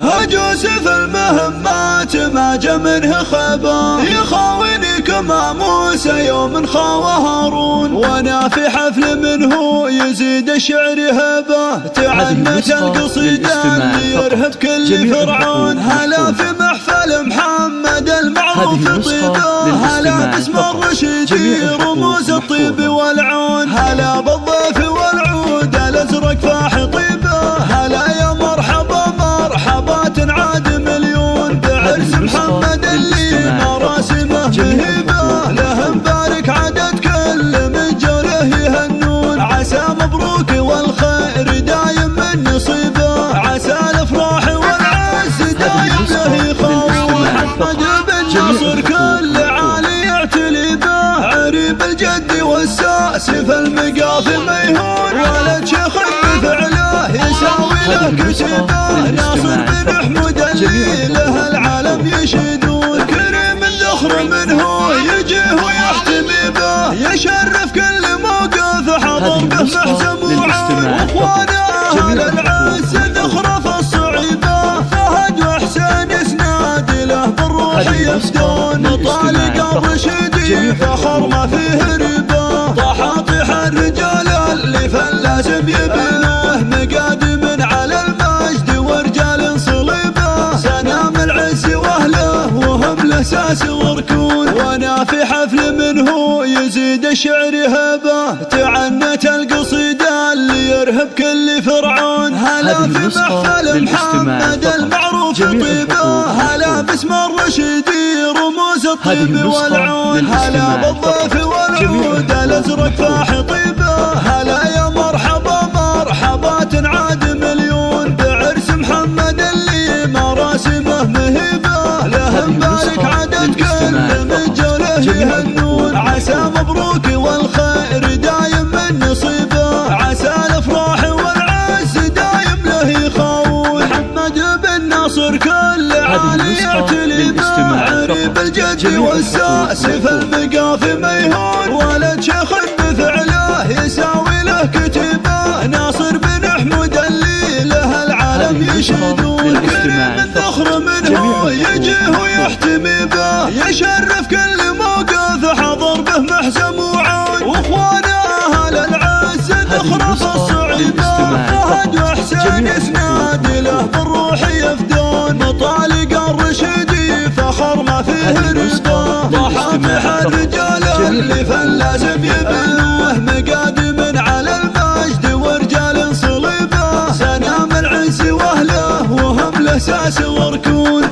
هجوس في المهمات ما جا منه خبا، يخاوني كما موسى يوم خاوى هارون، وانا في حفل منه يزيد الشعر هبه، تعنت القصيدة اللي يرهب كل فرعون. هلا في محفل محمد المعروف طيبه، هلا باسم الرشيد رموز الطيب والعون، هلا بالضيف والعود الازرق فاح طيبه، هلا يا مرحبا مرحبا تنعاد مليون، بعرس محمد اللي مراسمه مهيبه، له مبارك عدد كل من جوله يهنون، عسى مبروك والخير دايم من نصيبه، عسى الافراح والعز دايم له يخاون. محمد بن ناصر كل عالي يعتلي به، عريب الجد والساس في المقافي ميهون، ولد شيخ بفعله يساوي له كتبه، ناصر بن حمود اللي له العالم يشيدون، كريم ذخر منه يجيه ويحتمي به، يشرف كل موقف حضر به محزم وعون، واخوانه اهل العز ذخره في الصعيبه، فهد وحسين اسناد له بالروح يفدون، طالق الرشيدي فخر ما فيه ريبه، طحاطح الرجال اللي فلازم يبنوه، مقادم على المجد ورجال صليبه، سنام العز واهله وهم الاساس وركون، وانا في حفل منه يزيد الشعر هبه، تعنت القصيده اللي يرهب كل فرعون، هلا في محفل محمد المعروف طيبه، هلا باسم الرشيدي رموز الطيب والعون، هلا بالضيف والعود الازرق فاح طيبه، هلا يا مرحبا مرحبا تنعاد مليون، بعرس محمد اللي مراسمه مهيبه، له مبارك عدد كل من جوله يهنون، عسى مبروك والخير دايم من نصيبه، عسى الافراح والعز دايم له يخاون. محمد بن ناصر كل عالي يعتلي به، عريب الجد والساس في المقافي ميهون، ولد شيخ بفعله يساوي له كتبه، ناصر بن حمود اللي له العالم يشيدون، كريم ذخر منه يجيه ويحتمي به، يشرف كل موقف حضر به محزم وعون، واخوانه اهل العز ذخره في الصعيبه، فهد وحسين اسناد له بالروح يفدون، مطالق الرشيدي فخر ما فيه ريبه، طحاطح الرجال اللي فلازم يبنوه، مقادم على المجد ورجال صليبه، سنام العز واهله وهم الاساس وركون.